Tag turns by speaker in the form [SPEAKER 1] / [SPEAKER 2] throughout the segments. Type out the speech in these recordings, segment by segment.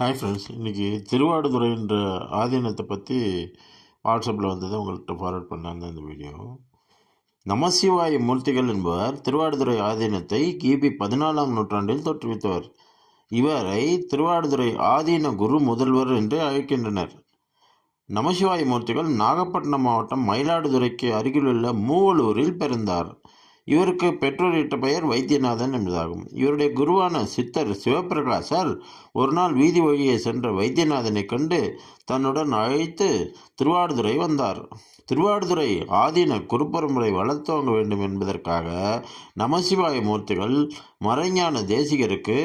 [SPEAKER 1] Hi friends, இன்றைக்கி திருவாடுதுறைன்ற ஆதீனத்தை பற்றி வாட்ஸ்அப்பில் வந்ததை உங்கள்கிட்ட ஃபார்வர்ட் பண்ணாங்க இந்த வீடியோ. நமசிவாய மூர்த்திகள் என்பவர் திருவாடுதுறை ஆதீனத்தை கிபி 14ஆம் நூற்றாண்டில் தோற்றுவித்தவர். இவரை திருவாடுதுறை ஆதீன குரு முதல்வர் என்று அழைக்கின்றனர். நமசிவாய மூர்த்திகள் நாகப்பட்டினம் மாவட்டம் மயிலாடுதுறைக்கு அருகிலுள்ள மூவலூரில் பிறந்தார். இவருக்கு பெற்றோரிட்ட பெயர் வைத்தியநாதன் என்பதாகும். இவருடைய குருவான சித்தர் சிவபிரகாசர் ஒரு நாள் வீதி வழியே சென்ற வைத்தியநாதனை கண்டு தன்னுடன் அழைத்து திருவாடுதுறை வந்தார். திருவாடுதுறை ஆதீன குருப்பரம்பரை வளர்த்துவங்க வேண்டும் என்பதற்காக நமசிவாய மூர்த்திகள் மறைஞான தேசிகருக்கு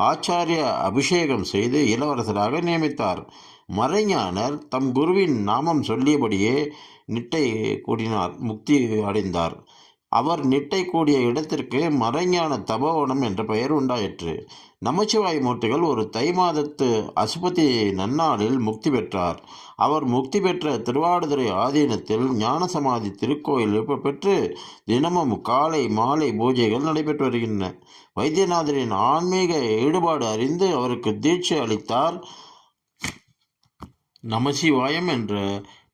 [SPEAKER 1] ஆச்சாரிய அபிஷேகம் செய்து இளவரசராக நியமித்தார். மறைஞானர் தம் குருவின் நாமம் சொல்லியபடியே நிட்டை கூடினார், முக்தி அடைந்தார். அவர் நிட்டை கூடிய இடத்திற்கு மறைஞான தபோவனம் என்ற பெயர் உண்டாயிற்று. நமச்சிவாய மூர்த்திகள் ஒரு தை மாதத்து அசுபதி நன்னாளில் முக்தி பெற்றார். அவர் முக்தி பெற்ற திருவாடுதுறை ஆதீனத்தில் ஞானசமாதி திருக்கோயில் பெற்று தினமும் காலை மாலை பூஜைகள் நடைபெற்று வருகின்றன. வைத்தியநாதரின் ஆன்மீக ஈடுபாடு அறிந்து அவருக்கு தீட்சை அளித்தார். நமசிவாயம் என்ற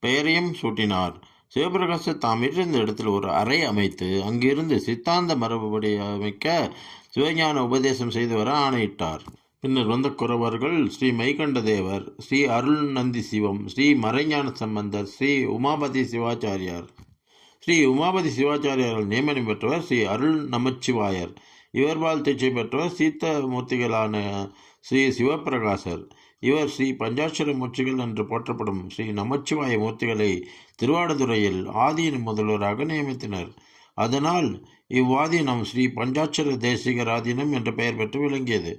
[SPEAKER 1] பெயரையும் சூட்டினார். சிவபிரகாசர் தாம் இருந்த இடத்தில் ஒரு அறை அமைத்து அங்கிருந்து சித்தாந்த மரபுபடி அமைக்க சிவஞான உபதேசம் செய்து வர ஆணையிட்டார். பின்னர் வந்த குறவர்கள் ஸ்ரீ மைகண்ட தேவர், ஸ்ரீ அருள் நந்தி சிவம், ஸ்ரீ மறைஞான சம்பந்தர், ஸ்ரீ உமாபதி சிவாச்சாரியார். ஸ்ரீ உமாபதி சிவாச்சாரியார்கள் நியமனம் பெற்றவர் ஸ்ரீ அருள் நமச்சிவாயர். இவர்பால் தீட்சை பெற்றவர் சீத்த மூர்த்திகளான ஸ்ரீ சிவபிரகாசர். இவர் ஸ்ரீ பஞ்சாட்சர மூர்த்திகள் என்று போற்றப்படும் ஸ்ரீ நமச்சிவாய மூர்த்திகளை திருவாடுதுறையில் ஆதீன முதல்வராக நியமித்தனர். அதனால் இவ்வாதீனம் ஸ்ரீ பஞ்சாட்சர தேசிகர் ஆதீனம் என்ற பெயர் பெற்று விளங்கியது.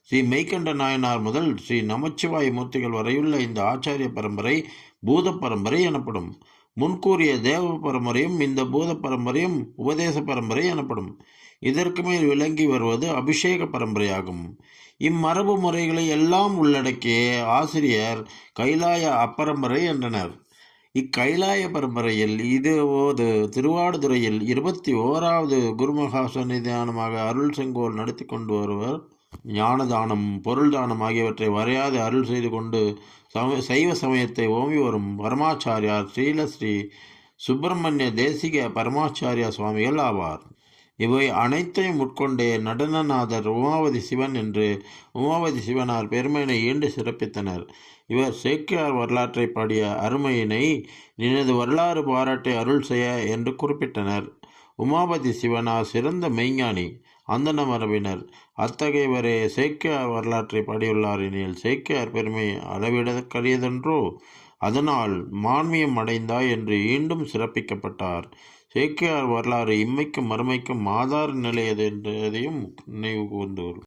[SPEAKER 1] ஸ்ரீ மெய்கண்ட நாயனார் முதல் ஸ்ரீ நமச்சிவாய மூர்த்திகள் வரையுள்ள இந்த ஆச்சாரிய பரம்பரை பூத பரம்பரை எனப்படும். முன்கூறிய தேவ பரம்பரையும் இந்த பூத பரம்பரையும் உபதேச பரம்பரை எனப்படும். இதற்கு மேல் விளங்கி வருவது அபிஷேக பரம்பரையாகும். இம்மரபு முறைகளை எல்லாம் உள்ளடக்கிய ஆசிரியர் கைலாய அப்பரம்பரை என்றனர். இக்கைலாய பரம்பரையில் இதுபோது திருவாடுதுறையில் 21வது குருமகா சன்னிதானமாக அருள் செங்கோல் நடத்தி கொண்டு வருவர். ஞானதானம், பொருள் தானம் ஆகியவற்றை வரையாது அருள் செய்து கொண்டு சைவ சமயத்தை ஓம்பி வரும் பரமாச்சாரியார் ஸ்ரீ சுப்பிரமணிய தேசிக பரமாச்சாரியா சுவாமிகள் ஆவார். இவை அனைத்தையும் உட்கொண்டே நடனநாதர் உமாவதி சிவன் என்று உமாவதி சிவனார் பெருமையினை ஈண்டு சிறப்பித்தனர். இவர் சேக்கியார் வரலாற்றை பாடிய அருமையினை நினது வரலாறு பாராட்டை அருள் செய்ய என்று குறிப்பிட்டனர். உமாபதி சிவனார் சிறந்த மெய்ஞானி, அந்தன மரபினர். அத்தகையவரே சேக்கியார் வரலாற்றை பாடியுள்ளார் எனில் சேக்கியார் பெருமை அளவிடக்கரியதென்றோ. அதனால் மான்மியம் அடைந்தாய் என்று மீண்டும் சிறப்பிக்கப்பட்டார். சேக்கியார் வரலாறு இம்மைக்கும் மறுமைக்கும் ஆதார நிலையது என்றதையும் நினைவு கூர்ந்தோர்.